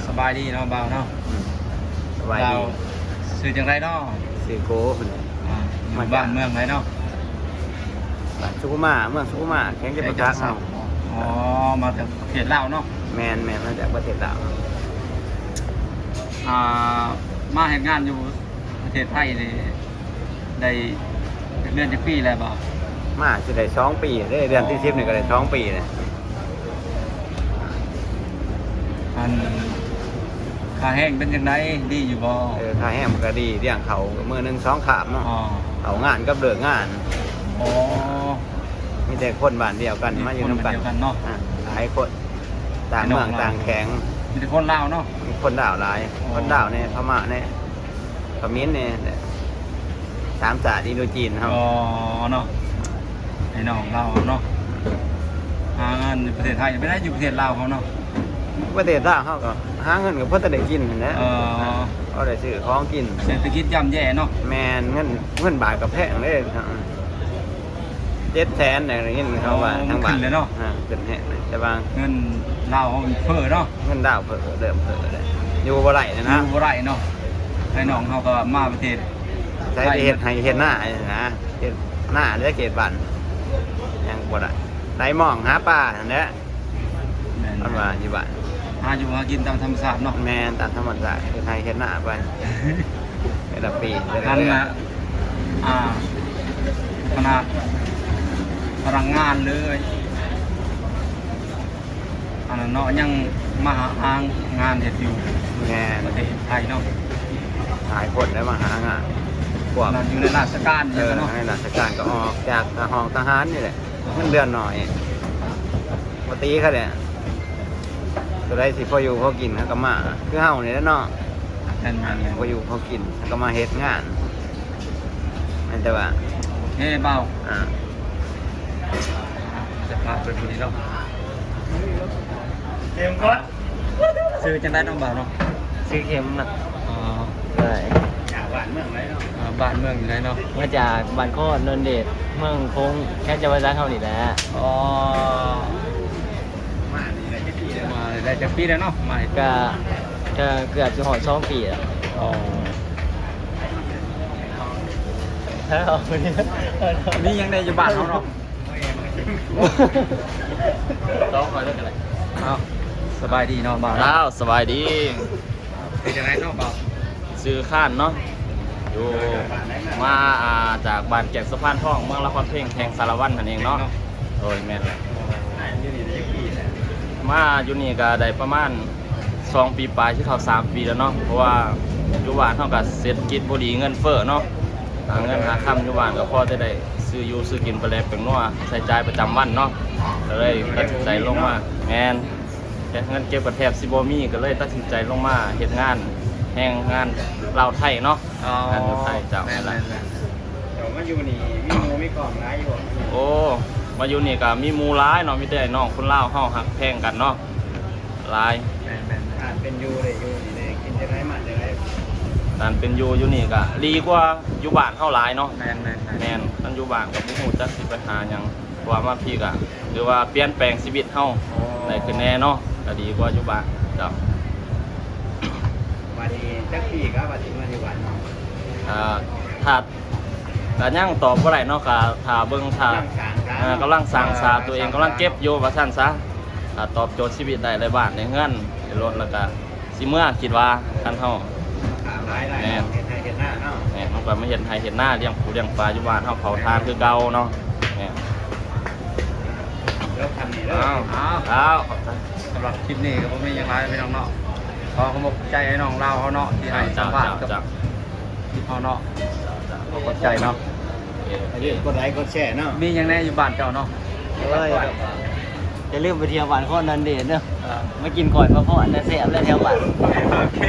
สบายดีเนาะบ่าวเนาะ สบาย เรา ดี ซื้อจังไรเนาะ สื่อโก้คนนี้ อยู่บ้านเมืองไหนเนาะ บ้านสุขุมาเมืองสุขุมาแข่งจะประจักษ์เอา อ๋อมาจากประเทศลาวเนาะ แมนมาจากประเทศลาว มาเห็นงานอยู่ประเทศไทยนี่ได้เดือนจะปีแล้วบ่าว มาจะได้2 ปีได้เดือนที่10นี่ก็ได้2 ปีเลย อันค่าแห้งเป็นยังไงดีอยู่บ่ ค่าแห้งมันก็ดีเลี้ยงเขามื้อหนึง2 ขาบเนาะ อ๋อ เขางานกับเลิกงาน อ๋อ มีแต่คนบ้านเดียวกันมาอยู่นำกัน คนบ้านเดียวกันเนาะ หลายคนต่างเมืองต่างแข็ง มีแต่คนลาวเนาะ มีคนดาวหลายคนดาวเนี่ยพม่าเนี่ยเขมิ้นเนี่ย3 ชาติอินโดจีนครับ อ๋อเนาะไอ้น้องเราเนาะหางานในประเทศไทยไม่ได้อยู่ประเทศลาวเขาเนาะ ประเทศลาวเขาก็หาเงินกับเพื่อจะได้กินนั่นแหละ เขาได้ซื้อของกิน เศรษฐกิจย่ำแย่เนาะ แมนเงินบาทกับแพงเลยครับ700,000อะไรเงี้ยเขาว่าทางบ้าน ขึ้นเลยเนาะ เป็นแหงเลยแต่ว่า เงินลาวเขาเฟ้อเนาะ เงินดาวเพิ่มเริ่มเพิ่มเลยอยู่บ่ไหลเลย อ นะ ยู่บ่ไรเนาะไอ้น้องเขาก็มาประเทศ ใช้เฮ็ดให้เฮ็ดหน้านะเฮ็ดหน้าเด้อเกตบ้านยังบ่ได้ได้หมองหาปลานั่นแหละ แม่น มันว่าอยู่บ้าน หาอยู่หากินตามธรรมชาติเนาะ แม่นตามธรรมชาติเฮ็ดให้เฮ็ดหน้าไปแต่ละปีแต่ละ ทัน เดือน นะขนาดพลังงานเลยอันนั้นเนาะยังมาหาอ้างงานเห็ดอยู่ แม่น ประเทศไทยเนาะ หลายคนได้มาหางานพวก เราอยู่ในราชการเยอะเนาะ ให้ราชการก็ออกจากห้องทหารนี่แหละเงินเดือนหน่อยปกติเขาเนี่ยจะได้สิพออยู่พอกินเขาก็มาคือเฮานี่แหละเนาะ แม่น พออยู่พอกินเขาก็มาเฮ็ดงานอันแต่ว่า เฮ้เบา อ่า จะพาไปบุรีเนาะ เข็มก่อน ซื้อจังได้น้องเบาเนาะ ซื้อเข็มน่ะ อ๋อ ได้จากบ้านเมืองไหนเนาะ บ้านเมืองอยู่ไหนเนาะ มาจากบ้านโคตรนนเดชเมืองคงแค่จะมาจากเฮานี่แหละ อ๋อ มานี่ได้จักปีแล้ว มาได้จากปีแล้วเนาะมา ก็เกือบจะหอด2 ปีแล้ว อ๋อ ถ้าเอาคนนี้ นี่ยังได้อยู่บ้านเขาเนาะ ต้องคอยเรื่องอะไร เอาสบายดีเนาะเบา ค เนาะ รับสบายดี เป็นจังไงเนาะเบา ซื้อข้านเนาะอยู่มาจากบ้านแก่งสะพานทองเมืองละครเพ่งแทงสารวัตรนั่นเองเนาะโดยแม่นเลยมาอยู่นี่ก็ได้ประมาณ2 ปีปลายที่เขา3 ปีแล้วเนาะเพราะว่าอยู่บ้านเท่ากับเศรษฐกิจบ่ดีเงินเฟ้อเนาะหาเงินหาค่ำอยู่บ้านก็พอได้ซื้ออยู่ซื้อกินไปแล้วเป็นนัวใช้จ่ายประจำวันเนาะก็เลยตัดสินใจลงมาแม่นแต่เงินเก็บกับแทบสิบ่มีก็เลยตัดสินใจลงมาเฮ็ดงานแห่งงานลาวไทยเนาะ อ๋อง านลาวไทยเจ้า แม่ นั่น น แหละ เดี๋ยวมาอยู่นี่มีหมูมีกล่องร้ายอยู่ โอ้มาอยู่นี่ก็มีหมู่หลายเนาะมีแต่น้องคนลาวเฮาฮักแพงกันเนาะหลาย แม่นแม่น อาจเป็นอยู่เลยอยู่นี่เลยกินจะได้มันจะได้ การเป็นอยู่นี่ก็ดีกว่าอยู่บ้านเฮาหลายเนาะ แม่นแม่น แม่นมันอยู่บ้านก็บ่ฮู้จักสิไปหาหยังเพราะว่ามาพี่ก็หรือว่าเปลี่ยนแปลงชีวิตเฮาได้ขึ้นแน่เนาะก็ดีกว่าอยู่บ้านเจ้า วันนี้จักปีครับวันที่มาอยู่บ้านเนาะ ถ้าก็ยังตอบบ่ได้เนาะก็ถ้าเบิ่งถ้า กำลังสร้างสาตัวเองกำลังเก็บอยู่ว่าซั่นซะถ้าตอบโจทย์ชีวิตได้ในบ้านในเฮือนในรถแล้วก็สิเมื่อคิดว่าคันเฮา ขาร้ายได้เห็นไทยเห็นหน้าเนาะ แหม่เฮาก็มาเฮ็ดไร่เฮ็ดนาเลี้ยงปูเลี้ยงปลาอยู่บ้านเฮาเผาทานคือเก่าเนาะแหม่ แล้วคันนี้แล้ว อ้าว อ้าวขอบใจ สำหรับคลิปนี้ก็บ่มีหยังไรพี่น้องเนาะขอขอบใจให้น้องเราเขาเนาะที่ให้สัมภาษณ์กับ จ้า ที่เขาเนาะขอบใจเนาะ อย่าลืมกดไลค์กดแชร์เนาะ มีหยังแน่อยู่บ้านเจ้าเนาะ อย่าลืมไปเที่ยวบ้านโคตรนนเดชเนาะมากินก่อยมาพ่อนะแซ่บแล้วแถวบ้าน โอเค